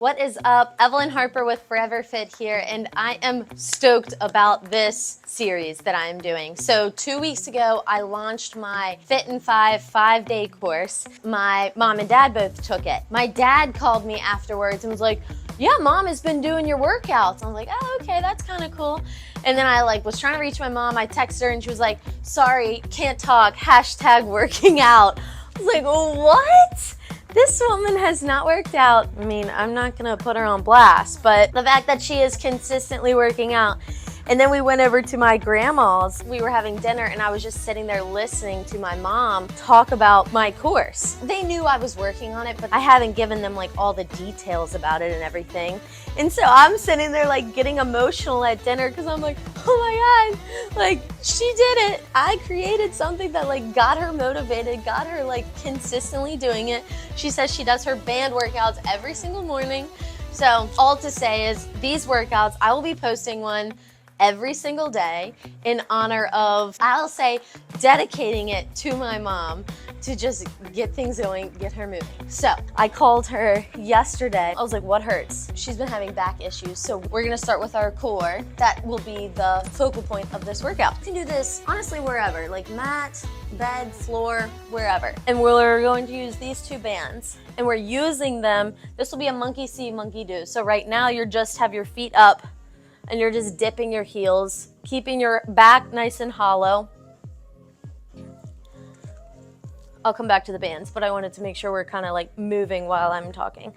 What is up? Evelyn Harper with Forever Fit here, and I am stoked about this series that I am doing. So 2 weeks ago, I launched my Fit in 5 5-day course. My mom and dad both took it. My dad called me afterwards and was like, yeah, mom has been doing your workouts. I was like, oh, okay, that's kind of cool. And then I was trying to reach my mom. I texted her and she was like, sorry, can't talk, #working out. I was like, what? This woman has not worked out. I mean, I'm not gonna put her on blast, but the fact that she is consistently working out. And then we went over to my grandma's. We were having dinner and I was just sitting there listening to my mom talk about my course. They knew I was working on it, but I haven't given them all the details about it and everything. And so I'm sitting there getting emotional at dinner because I'm like, oh my God, she did it. I created something that got her motivated, got her consistently doing it. She says she does her band workouts every single morning. So all to say is these workouts, I will be posting one every single day in honor of, I'll say, dedicating it to my mom to just get things going, get her moving. So I called her yesterday. I was like, what hurts? She's been having back issues. So we're gonna start with our core. That will be the focal point of this workout. You can do this honestly wherever, mat, bed, floor, wherever. And we're going to use these two bands and we're using them. This will be a monkey see, monkey do. So right now you just have your feet up and you're just dipping your heels, keeping your back nice and hollow. I'll come back to the bands, but I wanted to make sure we're kind of moving while I'm talking.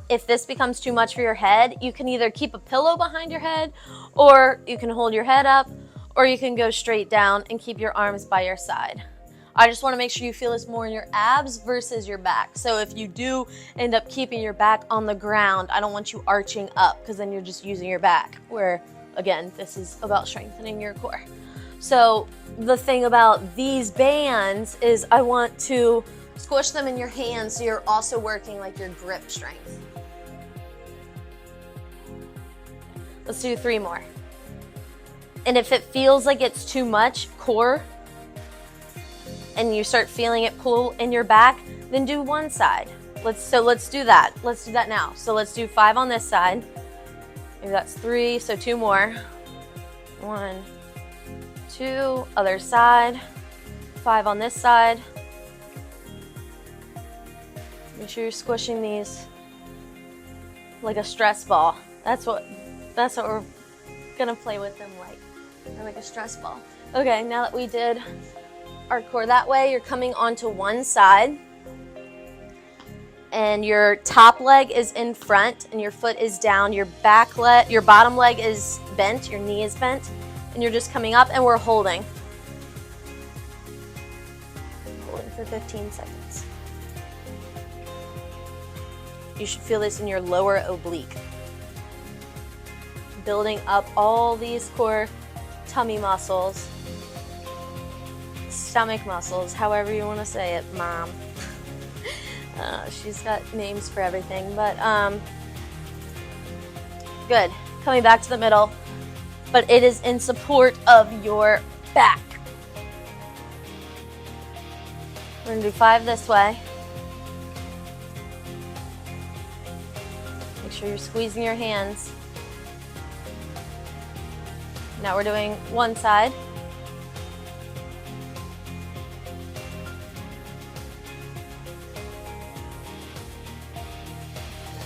If this becomes too much for your head, you can either keep a pillow behind your head, or you can hold your head up, or you can go straight down and keep your arms by your side. I just want to make sure you feel this more in your abs versus your back. So if you do end up keeping your back on the ground, I don't want you arching up because then you're just using your back, where again, this is about strengthening your core. So the thing about these bands is I want to squish them in your hands so you're also working your grip strength. Let's do 3 more. And if it feels like it's too much core, and you start feeling it pull in your back, then do one side. Let's do that. Let's do that now. So let's do 5 on this side. Maybe that's 3, so 2 more. 1, 2, other side. 5 on this side. Make sure you're squishing these like a stress ball. That's what we're gonna play with them like a stress ball. Okay, now that we did our core that way, you're coming onto one side and your top leg is in front and your foot is down, your bottom leg is bent, your knee is bent, and you're just coming up and we're holding for 15 seconds. You should feel this in your lower oblique, building up all these core tummy muscles, stomach muscles, however you want to say it, mom. She's got names for everything, but good. Coming back to the middle, but it is in support of your back. We're gonna do 5 this way. Make sure you're squeezing your hands. Now we're doing one side.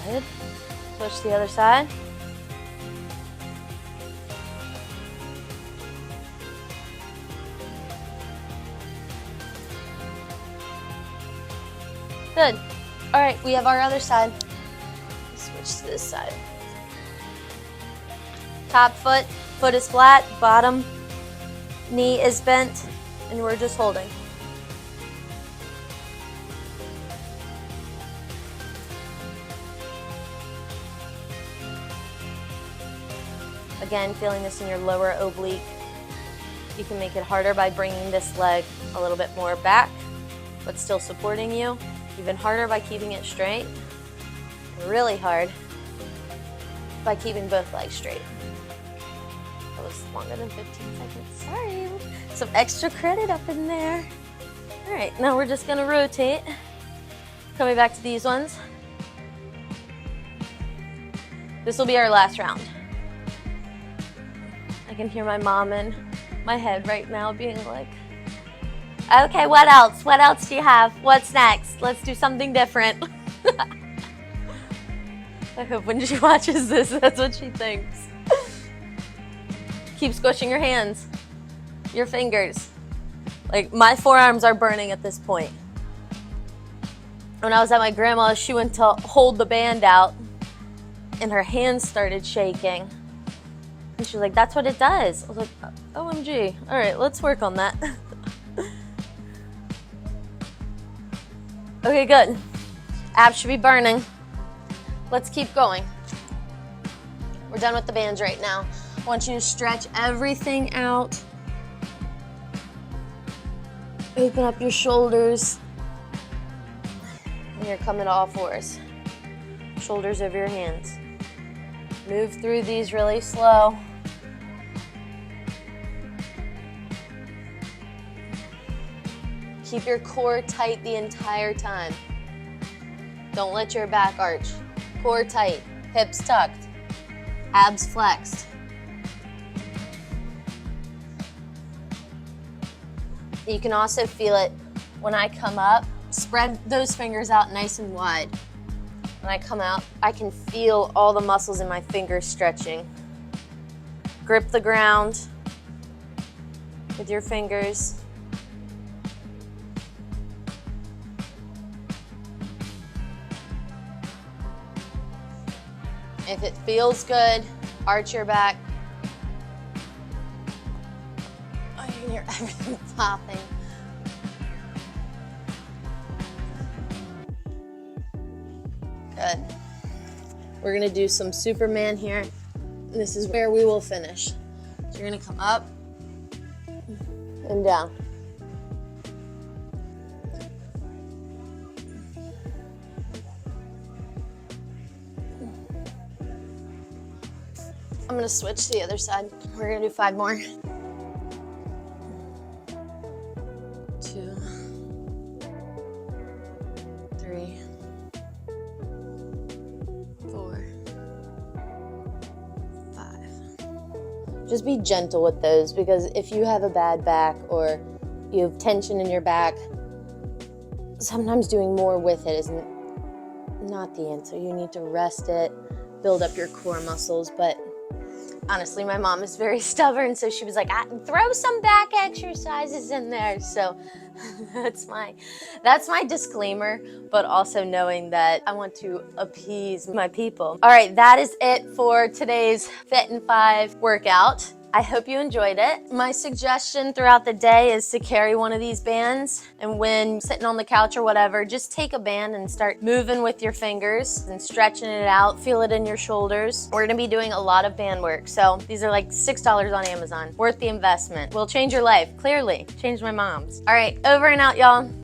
Good. Switch to the other side. Good. All right, we have our other side. Switch to this side. Top foot is flat, bottom knee is bent, and we're just holding. Again, feeling this in your lower oblique. You can make it harder by bringing this leg a little bit more back, but still supporting you. Even harder by keeping it straight. Really hard by keeping both legs straight. That was longer than 15 seconds. Sorry. Some extra credit up in there. All right, now we're just gonna rotate. Coming back to these ones. This will be our last round. I can hear my mom in my head right now being like, okay, what else? What else do you have? What's next? Let's do something different. I hope when she watches this, that's what she thinks. Keep squishing your hands, your fingers. Like, my forearms are burning at this point. When I was at my grandma's, she went to hold the band out and her hands started shaking. And she was like, that's what it does. I was like, OMG. All right, let's work on that. Okay, good. Abs should be burning. Let's keep going. We're done with the bands right now. I want you to stretch everything out. Open up your shoulders. And you're coming to all fours. Shoulders over your hands. Move through these really slow. Keep your core tight the entire time. Don't let your back arch. Core tight, hips tucked, abs flexed. You can also feel it when I come up. Spread those fingers out nice and wide. When I come out, I can feel all the muscles in my fingers stretching. Grip the ground with your fingers. If it feels good, arch your back. Oh, you can hear everything popping. Good. We're gonna do some Superman here. This is where we will finish. So you're gonna come up and down. I'm gonna switch to the other side. We're gonna do 5 more. 2, 3, 4, 5. Just be gentle with those, because if you have a bad back or you have tension in your back, sometimes doing more with it is not the answer. You need to rest it, build up your core muscles, but honestly, my mom is very stubborn, so she was like, throw some back exercises in there. So that's my disclaimer, but also knowing that I want to appease my people. All right, that is it for today's Fit in 5 workout. I hope you enjoyed it. My suggestion throughout the day is to carry one of these bands, and when sitting on the couch or whatever, just take a band and start moving with your fingers and stretching it out. Feel it in your shoulders. We're gonna be doing a lot of band work, so these are like $6 on Amazon. Worth the investment. Will change your life, clearly. Changed my mom's. All right, over and out, y'all.